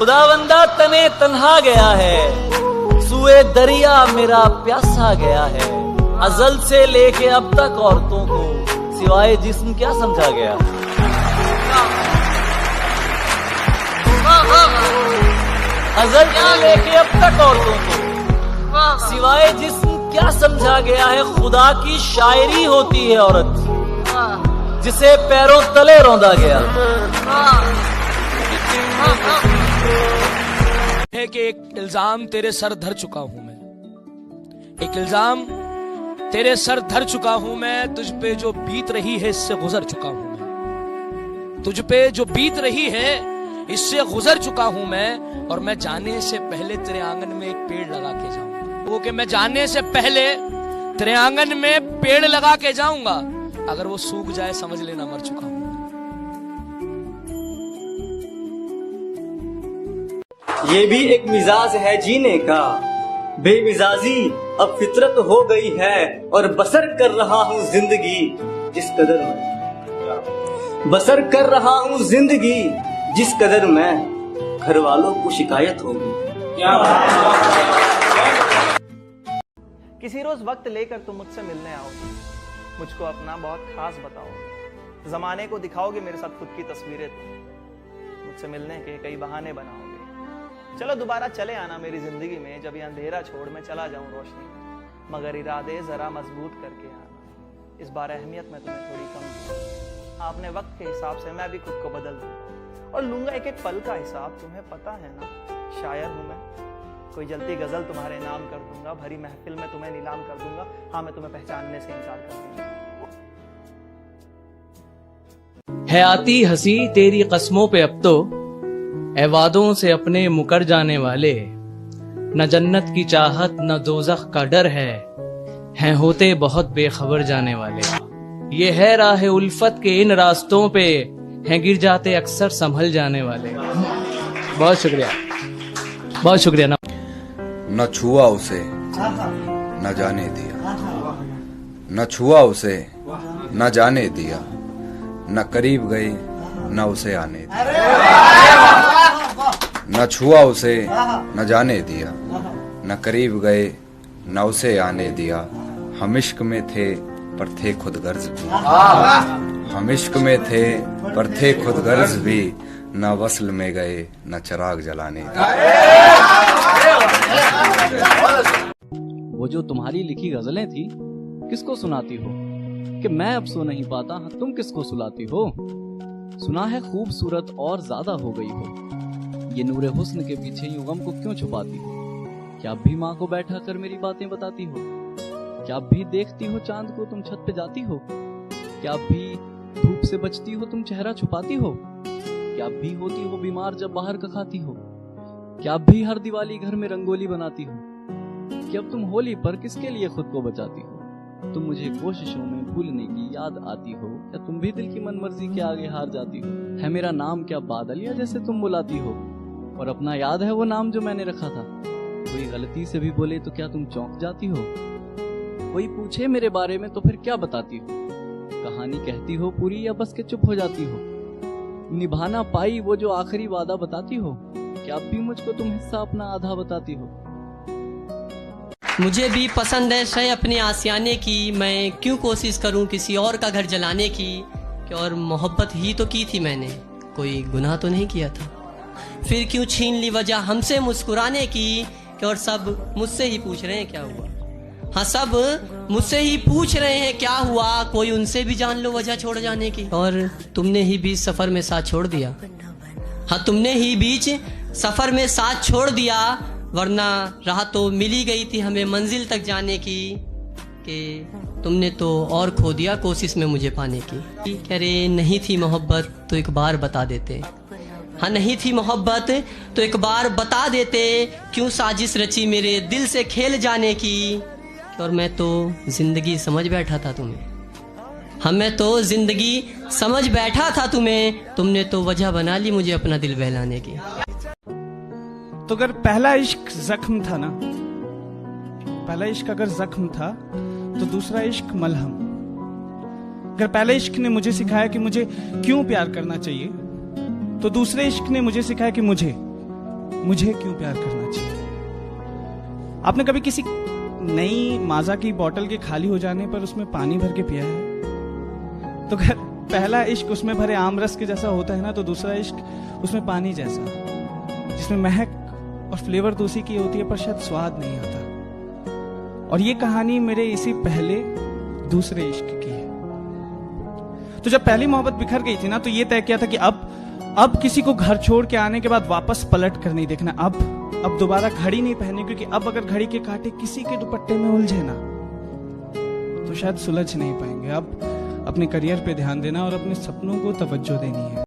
खुदावंदा तने तन्हा गया है, सुए दरिया मेरा प्यासा गया है। अजल से लेके अब तक औरतों को सिवाय जिस्म क्या समझा गया। अजल से लेके अब तक औरतों को सिवाय जिस्म क्या समझा गया है। खुदा की शायरी होती है औरत जिसे पैरों तले रौंदा गया है कि एक इल्जाम तेरे सर धर चुका हूं मैं, एक इल्जाम तेरे सर धर चुका हूं मैं। तुझ पे जो बीत रही है इससे गुजर चुका हूं मैं, तुझ पे जो बीत रही है इससे गुजर चुका हूं मैं। और मैं जाने से पहले तेरे आंगन में एक पेड़ लगा के जाऊंगा, वो कि मैं जाने से पहले तेरे आंगन में पेड़ लगा के जाऊंगा। अगर वो सूख जाए समझ लेना मर चुका हूं। ये भी एक मिजाज है जीने का, बेमिजाजी अब फितरत हो गई है। और बसर कर रहा हूँ जिंदगी जिस कदर मैं, बसर कर रहा हूँ जिंदगी जिस कदर मैं, घर वालों को शिकायत होगी। किसी रोज वक्त लेकर तुम मुझसे मिलने आओगे, मुझको अपना बहुत खास बताओगे, जमाने को दिखाओगे मेरे साथ खुद की तस्वीरें, मुझसे मिलने के कई बहाने बनाओगे। चलो दोबारा चले आना मेरी जिंदगी में, जब ये अंधेरा छोड़ मैं चला जाऊं रोशनी में, मगर इरादे जरा मजबूत करके आना। इस बार अहमियत में तुम्हें थोड़ी कम दूंगा, अपने वक्त के हिसाब से मैं भी खुद को बदल दूंगा और लूंगा एक एक पल का हिसाब। तुम्हें पता है ना शायर हूं मैं, कोई जल्दी गजल तुम्हारे नाम कर दूंगा, भरी महफिल में तुम्हें नीलाम कर दूंगा। हाँ, मैं तुम्हें पहचानने से इनकार कर दूंगा। है आती हंसी तेरी कस्मों पे अब तो, ए वादों से अपने मुकर जाने वाले। न जन्नत की चाहत न दोज़ख का डर है होते बहुत बेखबर जाने वाले। ये है राह उल्फत के इन रास्तों पे, हैं गिर जाते अक्सर संभल जाने वाले। बहुत शुक्रिया, बहुत शुक्रिया। न छुआ उसे न जाने दिया, न छुआ उसे न जाने दिया, न करीब गई न उसे आने दिया। न छुआ उसे न जाने दिया, न करीब गए न उसे आने दिया। हम इश्क में थे पर थे खुद गर्ज भी, हम इश्क में थे पर थे खुद गर्ज भी, न वस्ल में गए न चिराग जलाने दिया। वो जो तुम्हारी लिखी गजलें थी किसको सुनाती हो, कि मैं अब सो नहीं पाता, तुम किसको सुलाती हो। सुना है खूबसूरत और ज्यादा हो गई हो, ये नूरे हुस्न के पीछे यूं गम को क्यों छुपाती हो। क्या अब भी माँ को बैठा कर मेरी बातें बताती हो, क्या अब भी देखती हो चांद को तुम छत पे जाती हो, क्या अब भी धूप से बचती हो तुम चेहरा छुपाती हो, क्या अब भी होती हो बीमार जब बाहर का खाती हो, क्या अब भी हर दिवाली घर में रंगोली बनाती हो, कि अब तुम होली पर किसके लिए खुद को बचाती हो। तुम मुझे कोशिशों में भूलने की याद आती हो, क्या तुम भी दिल की मनमर्जी के आगे हार जाती हो। है मेरा नाम क्या बादलिया जैसे तुम बुलाती हो, और अपना याद है वो नाम जो मैंने रखा था। कोई गलती से भी बोले तो क्या तुम चौंक जाती हो, कोई पूछे मेरे बारे में तो फिर क्या बताती हो। कहानी कहती हो पूरी या बस के चुप हो जाती हो। निभाना पाई वो जो आखिरी वादा बताती हो, क्या अब भी मुझको तुम हिस्सा अपना आधा बताती हो। मुझे भी पसंद है शय अपने आसियाने की, मैं क्यों कोशिश करूं किसी और का घर जलाने की। कि और मोहब्बत ही तो की थी मैंने, कोई गुनाह तो नहीं किया था। फिर क्यों छीन ली वजह हमसे मुस्कुराने की, कि और सब मुझसे ही पूछ रहे हैं क्या हुआ। हाँ, सब मुझसे ही पूछ रहे हैं क्या हुआ, कोई उनसे भी जान लो वजह छोड़ जाने की। और तुमने ही बीच सफर में साथ छोड़ दिया। हाँ, तुमने ही बीच सफर में साथ छोड़ दिया, वरना राह तो मिली गई थी हमें मंजिल तक जाने की। कि तुमने तो और खो दिया कोशिश में मुझे पाने की। कह रहे नहीं थी मोहब्बत तो एक बार बता देते। हाँ, नहीं थी मोहब्बत तो एक बार बता देते, क्यों साजिश रची मेरे दिल से खेल जाने की। और मैं तो जिंदगी समझ बैठा था तुम्हें। हाँ, मैं तो जिंदगी समझ बैठा था तुम्हें, तुमने तो वजह बना ली मुझे अपना दिल बहलाने की। तो अगर पहला इश्क जख्म था ना, पहला इश्क अगर जख्म था तो दूसरा इश्क मलहम। अगर पहले इश्क ने मुझे सिखाया कि मुझे क्यों प्यार करना चाहिए, तो दूसरे इश्क ने मुझे सिखाया कि मुझे मुझे क्यों प्यार करना चाहिए? आपने कभी किसी नई माजा की बोतल के खाली हो जाने पर उसमें पानी भर के पिया है? तो अगर पहला इश्क उसमें भरे आम रस के जैसा होता है ना, तो दूसरा इश्क उसमें पानी जैसा, जिसमें महक और फ्लेवर तो उसी की होती है पर शायद स्वाद नहीं आता। और ये कहानी मेरे इसी पहले दूसरे इश्क की है। तो जब पहली मोहब्बत बिखर गई थी ना, तो ये तय किया था कि अब किसी को घर छोड़ के आने के बाद वापस पलट कर नहीं देखना। अब दोबारा घड़ी नहीं पहननी, क्योंकि अब अगर घड़ी के कांटे किसी के दुपट्टे में उलझे ना तो शायद सुलझ नहीं पाएंगे। अब अपने करियर पे ध्यान देना और अपने सपनों को तवज्जो देनी है।